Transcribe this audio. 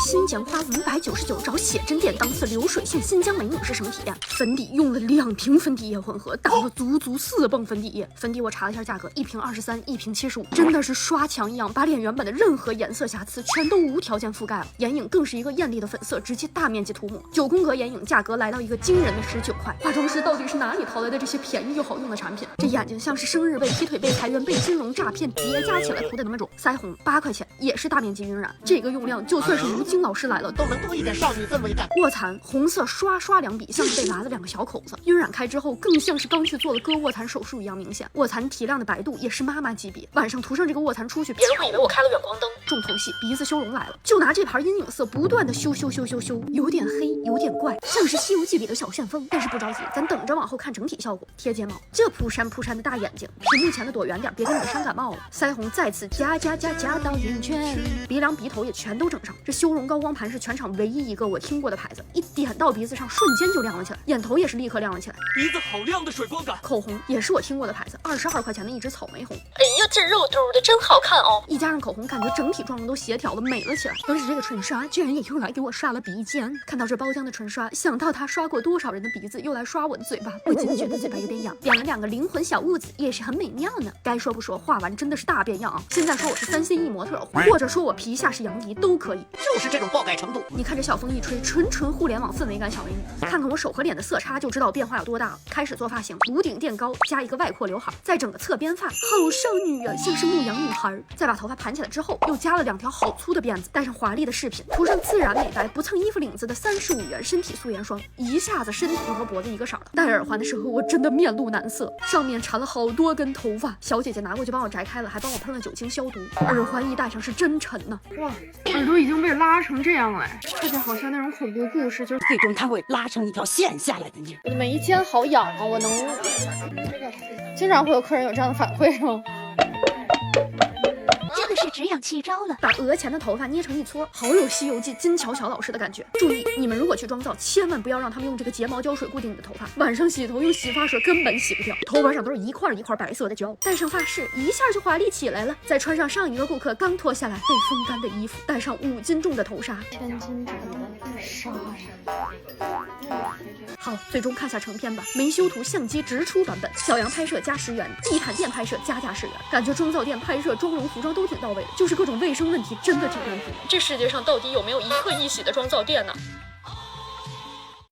新疆花599找写真店当次流水线新疆美女是什么体验？粉底用了2瓶粉底液混合，打了足4泵粉底液。粉底我查了一下价格，1瓶23，1瓶75，真的是刷墙一样，把脸原本的任何颜色瑕疵全都无条件覆盖了。眼影更是一个艳丽的粉色，直接大面积涂抹。9宫格眼影价格来到一个惊人的19块。化妆师到底是哪里淘来的这些便宜又好用的产品？这眼睛像是生日被劈腿被裁员被金融诈骗叠加起来涂的那么肿。腮红8块钱，也是大面积晕染，这个用量就算是吴京老师来了都能多一点少女氛围感。卧蚕红色刷2笔，像是被拉了2个小口子，晕染开之后更像是刚去做了割卧蚕手术一样明显。卧蚕提亮的白度也是妈妈级别，晚上涂上这个卧蚕出去，别人会以为我开了远光灯。重头戏鼻子修容来了，就拿这盘阴影色不断的修，有点黑，有点怪，像是《西游记》里的小旋风。但是不着急，咱等着往后看整体效果。贴睫毛，这扑闪的大眼睛，屏幕前的躲远点，别给你们伤感冒了。腮红再次加到眼圈，鼻梁鼻头也全都整上。这修容高光盘是全场唯一一个我听过的牌子，一点到鼻子上瞬间就亮了起来，眼头也是立刻亮了起来，鼻子好亮的水光感。口红也是我听过的牌子，22块钱的一支草莓红。哎呀，这肉嘟的真好看哦！一加上口红，感觉整体妆容都协调了，美了起来。而且这个唇刷居然也用来给我刷了鼻尖。看到这包浆的唇刷，想到它刷过多少人的鼻子，又来刷我的嘴巴，不禁觉得嘴巴有点痒。点了2个灵魂小物子，也是很美妙呢。该说不说，画完真的是大变样啊！现在说我是3C 模特，或者说我皮下是杨迪都可以，就是这种爆改程度。你看这小风一吹，纯互联网氛围感小美女。看看我手和脸的色差，就知道变化有多大了。开始做发型，颅顶垫高，加一个外扩刘海，再整个侧边发，好少女啊，像是牧羊女孩。再把头发盘起来之后，又加了2条好粗的辫子，戴上华丽的饰品，涂上自然美白不蹭衣服领子的35元身体素颜霜，一下子身体和脖子一个色了。戴耳环的时候，我真的面露难色，上面缠了好多根头发。小姐姐拿过去帮我摘开了，还帮我喷了酒精消毒。耳环一戴上是真沉呢，哇，耳朵已经被拉成这样了，这就好像那种恐怖故事，就是最终它会拉成一条线下来的你。我的眉间好痒啊，我能经常会有客人有这样的反馈是吗？这个是止痒气招了。把额前的头发捏成一撮，好有《西游记》金巧巧老师的感觉。注意，你们如果去妆造，千万不要让他们用这个睫毛胶水固定你的头发，晚上洗头用洗发水根本洗不掉，头发上都是一块一块白色的胶。戴上发饰，一下就华丽起来了。再穿上上一个顾客刚脱下来被风干的衣服，戴上5斤重的头纱，1000斤重的纱。好，最终看下成片吧。没修图，相机直出版本，小杨拍摄加10元，地毯店拍摄加10元。感觉妆造店拍摄妆容服装都挺到位的，就是各种卫生问题真的挺难评。这世界上到底有没有一刻一洗的妆造店呢？